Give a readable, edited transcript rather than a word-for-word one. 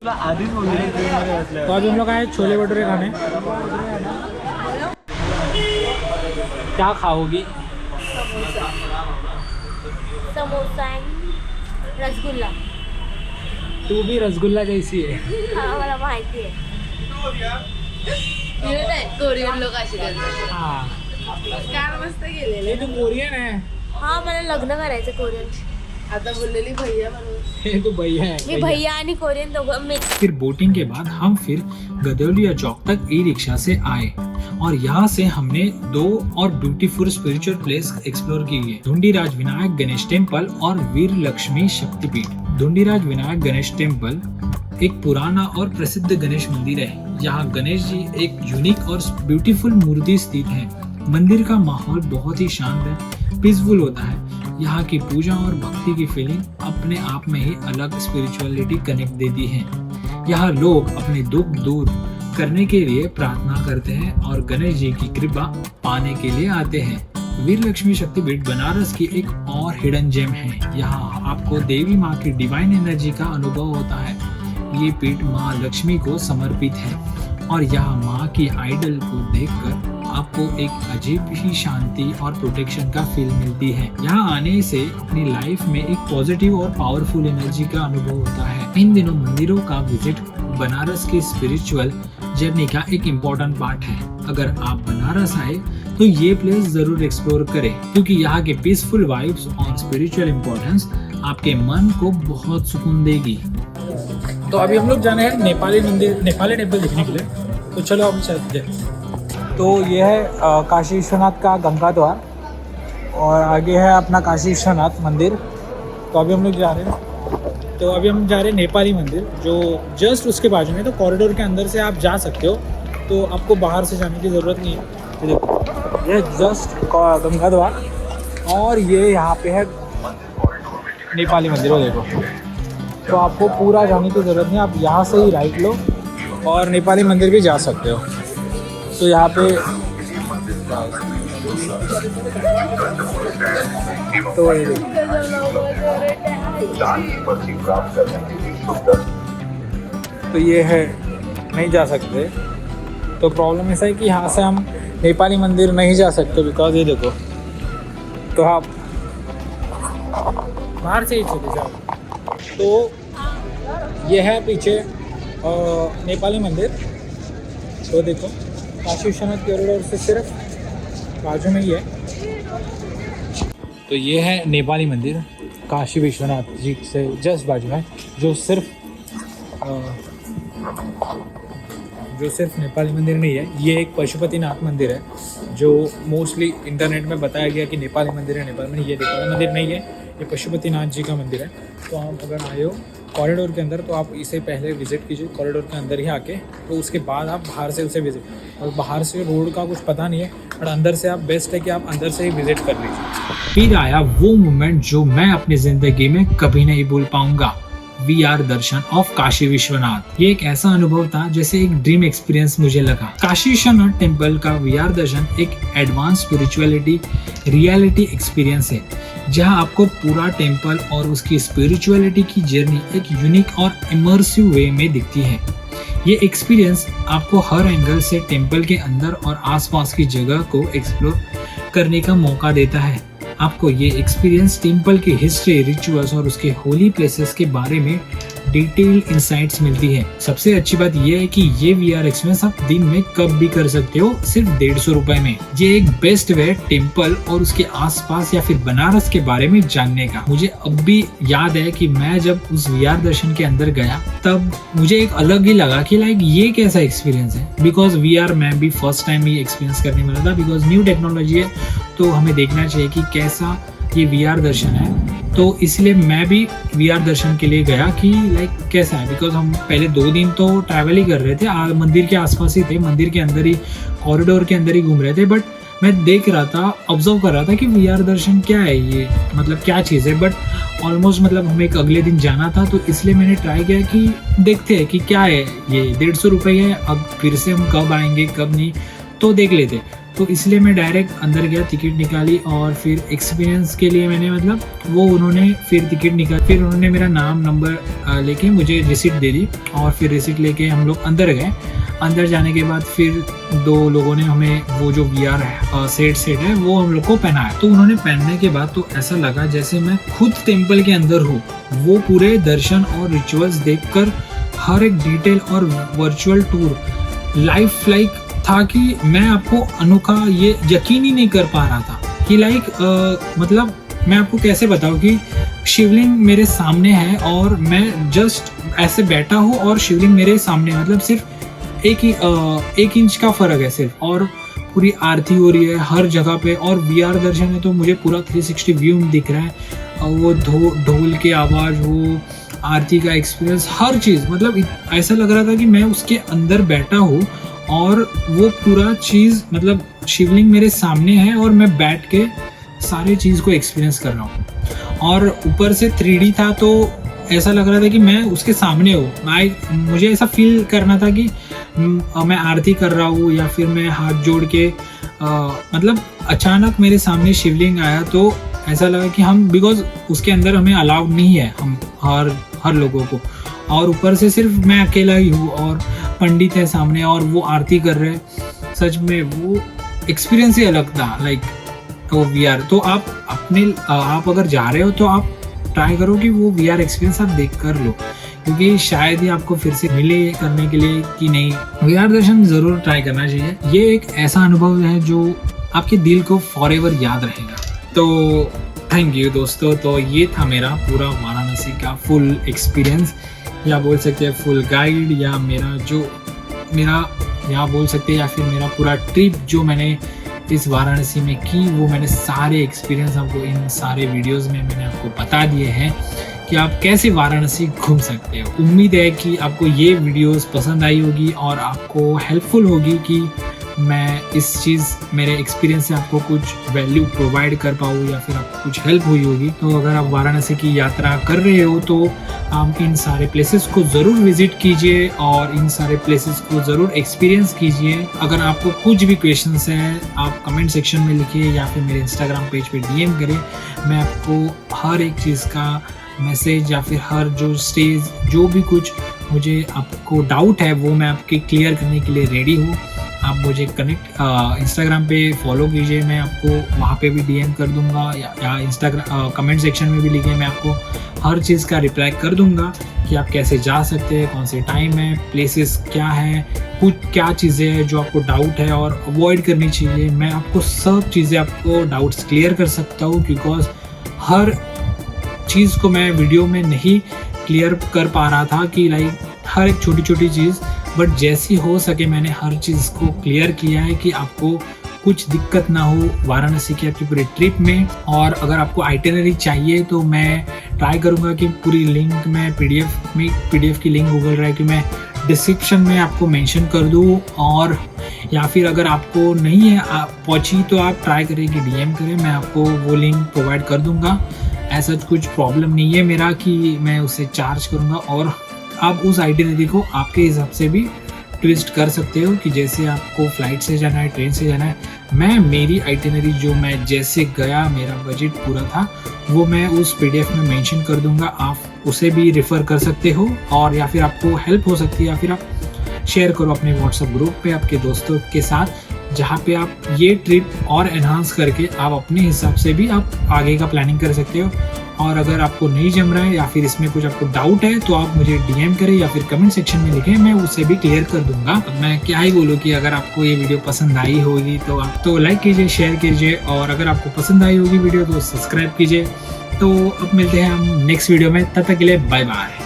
तो अभी हम लोग आए छोले भटूरे खाने। क्या खाओगी? समोसा रसगुल्ला। तू भी रसगुल्ला जैसी है। हाँ मला माहिती आहे। कोरियन लोक अशी करतात। हाँ काल मस्त गेलेले। ये तो कोरियन है। हाँ मला लग्न करायचं कोरियन। आता बोललेली भैया बरोबर। ये तो भैया है। मी भैया आणि कोरियन दोघं मिक्स। फिर बोटिंग के बाद हम फिर गदौलिया चौक तक ई रिक्शा से आए और यहाँ से हमने 2 और ब्यूटीफुल स्पिरिचुअल प्लेस एक्सप्लोर की है, धुंडीराज विनायक गणेश टेम्पल और वीर लक्ष्मी शक्तिपीठ। धुंडीराज विनायक गणेश टेम्पल एक पुराना और प्रसिद्ध गणेश मंदिर है। यहाँ गणेश जी एक यूनिक और ब्यूटीफुल मूर्ति स्थित है। मंदिर का माहौल बहुत ही शांत है, पीसफुल होता है। यहाँ की पूजा और भक्ति की फीलिंग अपने आप में ही अलग स्पिरिचुअलिटी कनेक्ट देती है। यहाँ लोग अपने दुख दूर करने के लिए प्रार्थना करते हैं और गणेश जी की कृपा पाने के लिए आते हैं। वीर लक्ष्मी शक्तिपीठ बनारस की एक और हिडन जेम है। यहाँ आपको देवी माँ की डिवाइन एनर्जी का अनुभव होता है। ये पीठ माँ लक्ष्मी को समर्पित है और यहाँ माँ की आइडल को देखकर आपको एक अजीब ही शांति और प्रोटेक्शन का फील मिलती है। यहाँ आने से अपनी लाइफ में एक पॉजिटिव और पावरफुल एनर्जी का अनुभव होता है। इन दिनों मंदिरों का विजिट बनारस की स्पिरिचुअल जर्नी का एक इम्पोर्टेंट पार्ट है। अगर आप बनारस आए तो ये प्लेस जरूर एक्सप्लोर करें, क्योंकि यहाँ के पीसफुल वाइब्स और स्पिरिचुअल इम्पोर्टेंस आपके मन को बहुत सुकून देगी। तो अभी हम लोग जाने हैं नेपाली मंदिर, नेपाली टेम्पल देखने के लिए। तो चलो हम चलते हैं। तो ये है काशी विश्वनाथ का गंगा द्वार और आगे है अपना काशी विश्वनाथ मंदिर। तो अभी हम लोग जा रहे हैं। तो अभी हम जा रहे हैं नेपाली मंदिर, जो जस्ट उसके बाजू में। तो कॉरिडोर के अंदर से आप जा सकते हो, तो आपको बाहर से जाने की ज़रूरत नहीं है। तो देखो ये जस्ट गंगा द्वार और ये यहाँ पे है नेपाली मंदिर। वो देखो, तो आपको पूरा जाने की ज़रूरत नहीं, आप यहाँ से ही राइट लो और नेपाली मंदिर भी जा सकते हो। तो यहाँ पे तो ये है, नहीं जा सकते। तो प्रॉब्लम ऐसा है कि यहाँ से हम नेपाली मंदिर नहीं जा सकते, बिकॉज ये देखो, तो आप बाहर से ही चले जाओ। तो ये है पीछे नेपाली मंदिर। तो देखो काशी विश्वनाथ कॉरिडोर से सिर्फ बाजू में ही है। तो ये है नेपाली मंदिर काशी विश्वनाथ जी से जस्ट बाजू में, जो सिर्फ नेपाली मंदिर नहीं है। ये एक पशुपतिनाथ मंदिर है, जो मोस्टली इंटरनेट में बताया गया कि नेपाली मंदिर है। नेपाल में ये नेपाली मंदिर नहीं है, ये पशुपतिनाथ जी का मंदिर है। तो आप अगर आए हो कॉरिडोर के अंदर, तो आप इसे पहले विज़िट कीजिए कॉरिडोर के अंदर ही आके, तो उसके बाद आप बाहर से उसे विज़िट। और बाहर से रोड का कुछ पता नहीं है, और अंदर से आप बेस्ट है कि आप अंदर से ही विज़िट कर लीजिए। फिर आया वो मोमेंट जो मैं अपनी जिंदगी में कभी नहीं भूल पाऊंगा, VR Darshan of Kashi Vishwanath. ये एक ऐसा अनुभव था जैसे एक ड्रीम एक्सपीरियंस मुझे लगा। काशी विश्वनाथ टेम्पल का VR दर्शन एक एडवांस स्पिरिचुअलिटी रियलिटी एक्सपीरियंस है, जहां आपको पूरा टेम्पल और उसकी स्पिरिचुअलिटी की जर्नी एक यूनिक और इमर्सिव वे में दिखती है। ये एक्सपीरियंस आपको हर एंगल से टेम्पल के अंदर और आसपास की जगह को एक्सप्लोर करने का मौका देता है। आपको ये एक्सपीरियंस टेम्पल की हिस्ट्री, रिचुअल्स और उसके होली प्लेसेस के बारे में डिटेल इंसाइट्स मिलती है। सबसे अच्छी बात यह है कि ये VR एक्सपीरियंस आप दिन में कब भी कर सकते हो, सिर्फ 150 रुपए में। ये एक बेस्ट वे टेम्पल और उसके आसपास या फिर बनारस के बारे में जानने का। मुझे अब भी याद है कि मैं जब उस VR दर्शन के अंदर गया, तब मुझे एक अलग ही लगा कि लाइक ये कैसा एक्सपीरियंस है। बिकॉज VR मैं भी फर्स्ट टाइम ही एक्सपीरियंस करने वाला था, बिकॉज न्यू टेक्नोलॉजी है, तो हमें देखना चाहिए कि कैसा ये VR दर्शन है। तो इसलिए मैं भी VR दर्शन के लिए गया कि लाइक कैसा है। बिकॉज हम पहले 2 दिन तो ट्रैवल ही कर रहे थे, मंदिर के आसपास ही थे, मंदिर के अंदर ही, कॉरिडोर के अंदर ही घूम रहे थे। बट मैं देख रहा था, ऑब्जर्व कर रहा था कि VR दर्शन क्या है, ये मतलब क्या चीज़ है। बट ऑलमोस्ट मतलब हमें एक अगले दिन जाना था, तो इसलिए मैंने ट्राई किया कि देखते हैं कि क्या है। ये 150 रुपये है, अब फिर से हम कब आएंगे कब नहीं, तो देख लेते। तो इसलिए मैं डायरेक्ट अंदर गया, टिकट निकाली और फिर एक्सपीरियंस के लिए मैंने मतलब वो उन्होंने फिर टिकट निकाल, फिर उन्होंने मेरा नाम नंबर लेके मुझे रिसीट दे दी और फिर रिसीट लेके हम लोग अंदर गए। अंदर जाने के बाद फिर 2 लोगों ने हमें वो जो VR सेट है वो हम लोग को पहनाया। तो उन्होंने पहनने के बाद तो ऐसा लगा जैसे मैं खुद टेम्पल के अंदर हूँ। वो पूरे दर्शन और रिचुअल्स देखकर हर एक डिटेल और वर्चुअल टूर लाइफ लाइक था कि मैं आपको अनोखा ये यकीन ही नहीं कर पा रहा था कि मतलब मैं आपको कैसे बताऊँ कि शिवलिंग मेरे सामने है और मैं जस्ट ऐसे बैठा हूँ और शिवलिंग मेरे सामने, मतलब सिर्फ 1 इंच का फर्क है सिर्फ, और पूरी आरती हो रही है हर जगह पे और VR दर्शन है तो मुझे पूरा 360 व्यू दिख रहा है। वो ढोल के आवाज़, वो आरती का एक्सपीरियंस, हर चीज़, मतलब ऐसा लग रहा था कि मैं उसके अंदर बैठा हूँ और वो पूरा चीज़ मतलब शिवलिंग मेरे सामने है और मैं बैठ के सारी चीज़ को एक्सपीरियंस कर रहा हूँ। और ऊपर से 3D था तो ऐसा लग रहा था कि मैं उसके सामने हूँ। मुझे ऐसा फील करना था कि मैं आरती कर रहा हूँ या फिर मैं हाथ जोड़ के मतलब अचानक मेरे सामने शिवलिंग आया तो ऐसा लगा कि हम, बिकॉज उसके अंदर हमें अलाउड नहीं है हम हर लोगों को, और ऊपर से सिर्फ मैं अकेला ही हूँ और पंडित है सामने और वो आरती कर रहे हैं। सच में वो एक्सपीरियंस ही अलग था, लाइक वो VR। तो आप अगर जा रहे हो तो आप ट्राई करो कि वो VR एक्सपीरियंस आप देख कर लो, क्योंकि शायद ही आपको फिर से मिले करने के लिए कि नहीं। VR दर्शन जरूर ट्राई करना चाहिए। ये एक ऐसा अनुभव है जो आपके दिल को फॉरएवर याद रहेगा। तो थैंक यू दोस्तों। तो ये था मेरा पूरा वाराणसी का फुल एक्सपीरियंस, या बोल सकते हैं फुल गाइड, या मेरा या बोल सकते हैं या फिर मेरा पूरा ट्रिप जो मैंने इस वाराणसी में की, वो मैंने सारे एक्सपीरियंस आपको इन सारे वीडियोस में मैंने आपको बता दिए हैं कि आप कैसे वाराणसी घूम सकते हो। उम्मीद है कि आपको ये वीडियोस पसंद आई होगी और आपको हेल्पफुल होगी कि मैं इस चीज़ मेरे एक्सपीरियंस से आपको कुछ वैल्यू प्रोवाइड कर पाऊँ या फिर आपको कुछ हेल्प हुई होगी। तो अगर आप वाराणसी की यात्रा कर रहे हो तो आप इन सारे प्लेसेस को ज़रूर विजिट कीजिए और इन सारे प्लेसेस को ज़रूर एक्सपीरियंस कीजिए। अगर आपको कुछ भी क्वेश्चंस हैं आप कमेंट सेक्शन में लिखिए या फिर मेरे इंस्टाग्राम पेज पे DM करें। मैं आपको हर एक चीज़ का मैसेज या फिर हर जो स्टेज जो भी कुछ मुझे आपको डाउट है वो मैं आपके क्लियर करने के लिए रेडी हूँ। आप मुझे इंस्टाग्राम पे फॉलो कीजिए, मैं आपको वहाँ पे भी DM कर दूंगा या इंस्टाग्राम कमेंट सेक्शन में भी लिखिए, मैं आपको हर चीज़ का रिप्लाई कर दूंगा कि आप कैसे जा सकते हैं, कौन से टाइम है, प्लेसेस क्या है, कुछ क्या चीज़ें हैं जो आपको डाउट है और अवॉइड करनी चाहिए। मैं आपको सब चीज़ें आपको डाउट्स क्लियर कर सकता हूँ, बिकॉज हर चीज़ को मैं वीडियो में नहीं क्लियर कर पा रहा था कि लाइक हर एक छोटी छोटी चीज़, बट जैसी हो सके मैंने हर चीज़ को क्लियर किया है कि आपको कुछ दिक्कत ना हो वाराणसी की आपकी पूरी ट्रिप में। और अगर आपको आइटिनरी चाहिए तो मैं ट्राई करूँगा कि पूरी लिंक मैं PDF की लिंक गूगल ड्राइव की मैं डिस्क्रिप्शन में आपको मेंशन कर दूँ, और या फिर अगर आपको नहीं है पहुँची तो आप ट्राई करें कि DM करें, मैं आपको वो लिंक प्रोवाइड कर दूँगा। ऐसा कुछ प्रॉब्लम नहीं है मेरा कि मैं उसे चार्ज करूँगा, और आप उस आइटिनरी को आपके हिसाब से भी ट्विस्ट कर सकते हो कि जैसे आपको फ्लाइट से जाना है, ट्रेन से जाना है। मेरी आइटिनरी जो मैं जैसे गया, मेरा बजट पूरा था, वो मैं उस PDF में मेंशन कर दूंगा, आप उसे भी रेफर कर सकते हो, और या फिर आपको हेल्प हो सकती है या फिर आप शेयर करो अपने व्हाट्सएप ग्रुप पे आपके दोस्तों के साथ, जहाँ पे आप ये ट्रिप और एनहांस करके आप अपने हिसाब से भी आप आगे का प्लानिंग कर सकते हो। और अगर आपको नहीं जम रहा है या फिर इसमें कुछ आपको डाउट है तो आप मुझे DM करें या फिर कमेंट सेक्शन में लिखें, मैं उसे भी क्लियर कर दूंगा। मैं क्या ही बोलूँ कि अगर आपको ये वीडियो पसंद आई होगी तो आप तो लाइक कीजिए, शेयर कीजिए, और अगर आपको पसंद आई होगी वीडियो तो सब्सक्राइब कीजिए। तो अब मिलते हैं हम नेक्स्ट वीडियो में, तब तक के लिए बाय बाय।